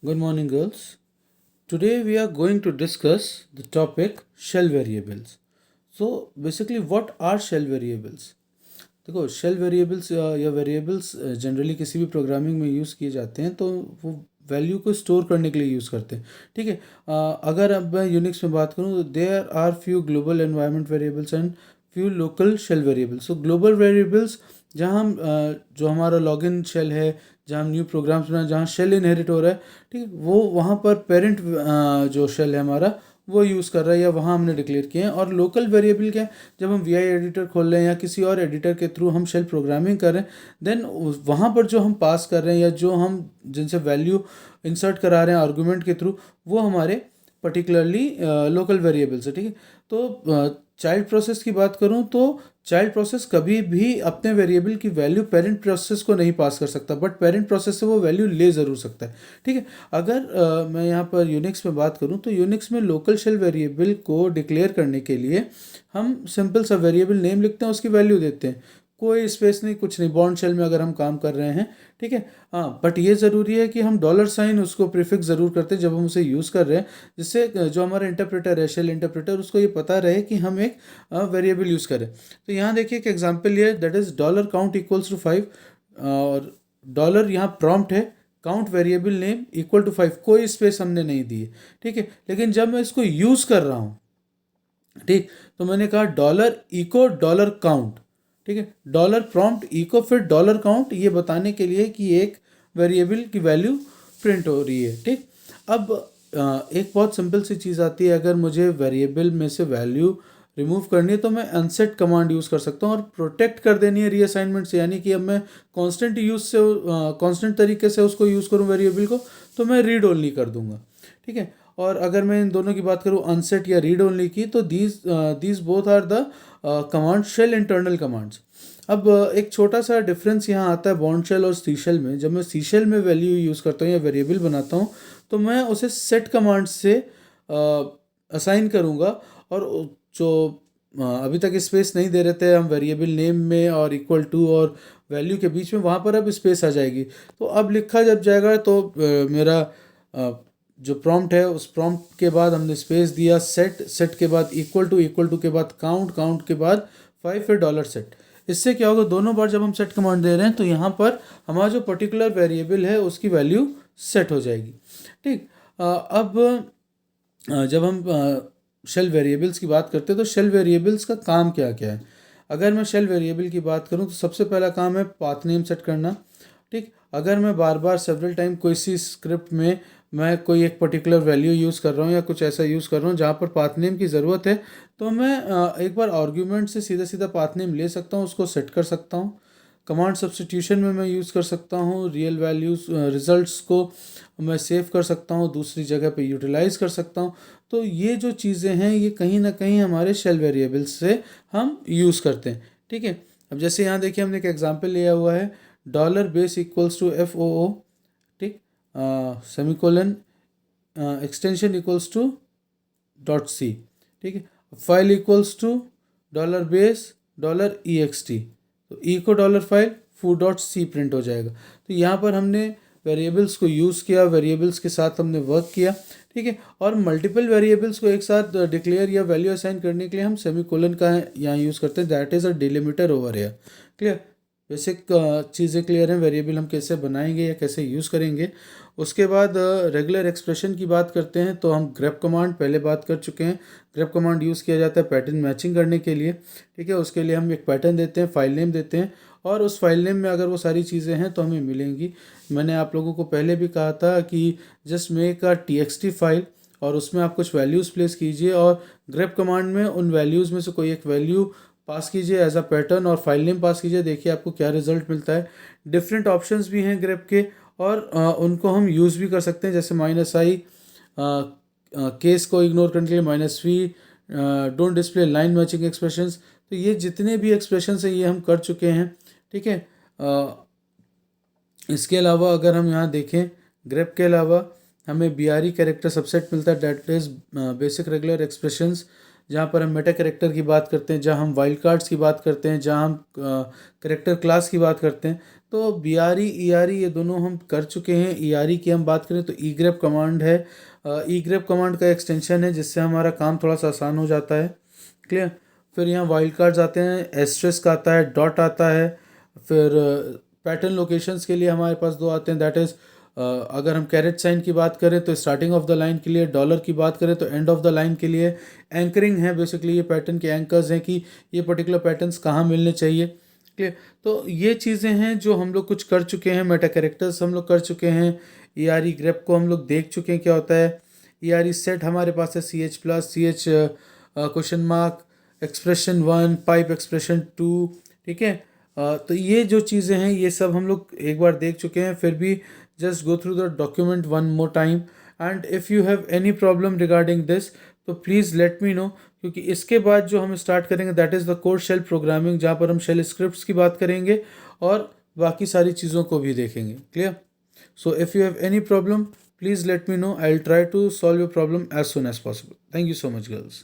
Good morning, girls. Today we are going to discuss the topic shell variables. So, basically, what are shell variables? देखो shell variables या variables generally किसी भी programming में use किए जाते हैं तो वो वैल्यू को स्टोर करने के लिए यूज़ करते हैं। ठीक है। अगर अब मैं यूनिक्स में बात करूँ तो there are few global environment variables and few local shell variables. So global variables जहाँ हम जो हमारा लॉगिन शेल है, जहाँ हम न्यू प्रोग्राम्स में जहाँ शेल इनहेरिट हो रहा है, ठीक है, वो वहाँ पर पेरेंट जो शेल है हमारा वो यूज़ कर रहा है या वहाँ हमने डिक्लेयर किए हैं। और लोकल वेरिएबल क्या है, जब हम वी आई एडिटर खोल रहे हैं या किसी और एडिटर के थ्रू हम शेल प्रोग्रामिंग कर रहे हैं, देन वहाँ पर जो हम पास कर रहे हैं या जो हम जिनसे वैल्यू इंसर्ट करा रहे हैं आर्गूमेंट के थ्रू, वो हमारे पर्टिकुलरली लोकल वेरिएबल्स है। ठीक है। तो चाइल्ड प्रोसेस की बात करूँ तो चाइल्ड प्रोसेस कभी भी अपने वेरिएबल की वैल्यू पेरेंट प्रोसेस को नहीं पास कर सकता, बट पेरेंट प्रोसेस से वो वैल्यू ले ज़रूर सकता है। ठीक है। अगर मैं यहाँ पर यूनिक्स में बात करूँ तो यूनिक्स में लोकल शेल वेरिएबल को डिक्लेयर करने के लिए हम सिंपल सा वेरिएबल नेम लिखते हैं, उसकी वैल्यू देते हैं, कोई स्पेस नहीं, कुछ नहीं, बॉन्ड शेल में अगर हम काम कर रहे हैं। ठीक है। हाँ, बट ये ज़रूरी है कि हम डॉलर साइन उसको प्रीफिक्स ज़रूर करते हैं जब हम उसे यूज़ कर रहे हैं, जिससे जो हमारा इंटरप्रेटर है, शेल इंटरप्रेटर, उसको ये पता रहे कि हम एक वेरिएबल यूज़ करें। तो यहाँ देखिए एक एग्जांपल ये, that is dollar count equals to 5 और डॉलर यहाँ प्रॉम्प्ट है, count variable name equal to 5, कोई स्पेस हमने नहीं दी है। ठीक है। लेकिन जब मैं इसको यूज़ कर रहा हूँ, ठीक, तो मैंने कहा डॉलर इको डॉलर काउंट। ठीक है। डॉलर प्रॉम्प्ट इको फिर डॉलर काउंट, ये बताने के लिए कि एक वेरिएबल की वैल्यू प्रिंट हो रही है। ठीक। अब एक बहुत सिंपल सी चीज़ आती है, अगर मुझे वेरिएबल में से वैल्यू रिमूव करनी है तो मैं अनसेट कमांड यूज़ कर सकता हूँ और प्रोटेक्ट कर देनी है रीअसाइनमेंट से, यानी कि अब मैं कांस्टेंट यूज़ से कांस्टेंट तरीके से उसको यूज़ करूँ वेरिएबल को, तो मैं रीड ओनली कर दूंगा। ठीक है। और अगर मैं इन दोनों की बात करूँ, अनसेट या रीड ओनली की, तो these both are the command shell internal commands. अब एक छोटा सा डिफरेंस यहाँ आता है बॉन्ड शेल और सी शेल में। जब मैं सी शेल में वैल्यू यूज़ करता हूँ या वेरिएबल बनाता हूँ, तो मैं उसे सेट कमांड से असाइन करूँगा, और जो अभी तक स्पेस नहीं दे रहे थे हम वेरिएबल नेम में और इक्वल टू और वैल्यू के बीच में, वहाँ पर अब स्पेस आ जाएगी। तो अब लिखा जब जाएगा तो मेरा जो प्रॉम्प्ट है, उस प्रॉम्प्ट के बाद हमने स्पेस दिया, सेट, सेट के बाद इक्वल टू के बाद काउंट, काउंट के बाद 5, फिर डॉलर सेट। इससे क्या होगा, दोनों बार जब हम सेट कमांड दे रहे हैं तो यहाँ पर हमारा जो पर्टिकुलर वेरिएबल है उसकी वैल्यू सेट हो जाएगी। ठीक। अब जब हम शेल वेरिएबल्स की बात करते हैं तो शेल वेरिएबल्स का काम क्या क्या है। अगर मैं शेल वेरिएबल की बात करूं तो सबसे पहला काम है पाथ नेम सेट करना। ठीक। अगर मैं बार बार सेवरल टाइम कोई सी स्क्रिप्ट में मैं कोई एक पर्टिकुलर वैल्यू यूज़ कर रहा हूँ या कुछ ऐसा यूज़ कर रहा हूँ जहाँ पर पाथ नेम की ज़रूरत है, तो मैं एक बार आर्ग्यूमेंट से सीधा सीधा पाथ नेम ले सकता हूँ, उसको सेट कर सकता हूँ। कमांड सब्सटीट्यूशन में मैं यूज़ कर सकता हूँ, रियल वैल्यूज़ रिजल्ट्स को मैं सेव कर सकता हूँ, दूसरी जगह पे यूटिलाइज कर सकता हूँ। तो ये जो चीज़ें हैं ये कहीं ना कहीं हमारे शेल वेरिएबल्स से हम यूज़ करते हैं। ठीक है। अब जैसे यहाँ देखिए हमने एक एग्जांपल लिया हुआ है, dollar base equals to FOO, ठीक, semicolon, extension equals to .c। ठीक है। File equals to dollar base dollar EXT, तो ई को डॉलर फाइल foo.c प्रिंट हो जाएगा। तो यहाँ पर हमने वेरिएबल्स को यूज़ किया, वेरिएबल्स के साथ हमने वर्क किया। ठीक है। और मल्टीपल वेरिएबल्स को एक साथ डिक्लेयर या वैल्यू असाइन करने के लिए हम सेमीकोलन का यहाँ यूज़ करते हैं, that is a delimiter over here. Clear, basic चीज़ें क्लियर हैं, वेरिएबल हम कैसे बनाएंगे या कैसे यूज़ करेंगे। उसके बाद रेगुलर एक्सप्रेशन की बात करते हैं, तो हम ग्रेप कमांड पहले बात कर चुके हैं। ग्रेप कमांड यूज़ किया जाता है पैटर्न मैचिंग करने के लिए। ठीक है। उसके लिए हम एक पैटर्न देते हैं, फाइल नेम देते हैं, और उस फाइल नेम में अगर वो सारी चीज़ें हैं तो हमें मिलेंगी। मैंने आप लोगों को पहले भी कहा था कि just make a TXT file और उसमें आप कुछ वैल्यूज़ प्लेस कीजिए और ग्रेप कमांड में उन वैल्यूज़ में से कोई एक वैल्यू पास कीजिए एज अ पैटर्न और फाइल नेम पास कीजिए, देखिए आपको क्या रिजल्ट मिलता है। डिफरेंट ऑप्शंस भी हैं ग्रेप के, और उनको हम यूज़ भी कर सकते हैं, जैसे -i, केस को इग्नोर करने के लिए -v, don't display line matching expressions. तो ये जितने भी एक्सप्रेशंस हैं ये हम कर चुके हैं। ठीक है। इसके अलावा अगर हम यहाँ देखें, ग्रेप के अलावा हमें BRE कैरेक्टर सबसेट मिलता है, that is basic regular expressions, जहाँ पर हम मेटा कैरेक्टर की बात करते हैं, जहाँ हम वाइल्ड कार्ड्स की बात करते हैं, जहाँ हम कैरेक्टर क्लास की बात करते हैं। तो B R E R E ये दोनों हम कर चुके हैं। ई आर ई की हम बात करें तो ई ग्रेप कमांड है। ई ग्रेप कमांड का एक्सटेंशन है जिससे हमारा काम थोड़ा सा आसान हो जाता है। क्लियर। फिर यहाँ वाइल्ड कार्ड्स आते हैं, एस्ट्रिस्क आता है, डॉट आता है। फिर पैटर्न लोकेशंस के लिए हमारे पास दो आते हैं, दैट इज़ अगर हम कैरेट साइन की बात करें तो स्टार्टिंग ऑफ द लाइन के लिए, डॉलर की बात करें तो एंड ऑफ द लाइन के लिए। एंकरिंग है, बेसिकली ये पैटर्न के एंकर्स हैं कि ये पर्टिकुलर पैटर्न्स कहाँ मिलने चाहिए। क्लियर। तो ये चीज़ें हैं जो हम लोग कुछ कर चुके हैं। मेटा कैरेक्टर्स हम लोग कर चुके हैं। ई आर ई ग्रेप को हम लोग देख चुके हैं क्या होता है। ई आर ई सेट हमारे पास है, C H plus, C H question mark, expression 1, pipe expression 2। ठीक है। तो ये जो चीज़ें हैं ये सब हम लोग एक बार देख चुके हैं। फिर भी just go through the document one more time, and if you have any problem regarding this तो प्लीज़ लेट मी नो, क्योंकि इसके बाद जो हम स्टार्ट करेंगे that is the core shell programming, जहाँ पर हम शेल स्क्रिप्ट्स की बात करेंगे और बाकी सारी चीज़ों को भी देखेंगे। Clear. So if you have any problem please let me know, I will try to solve your problem as soon as possible. Thank you so much girls.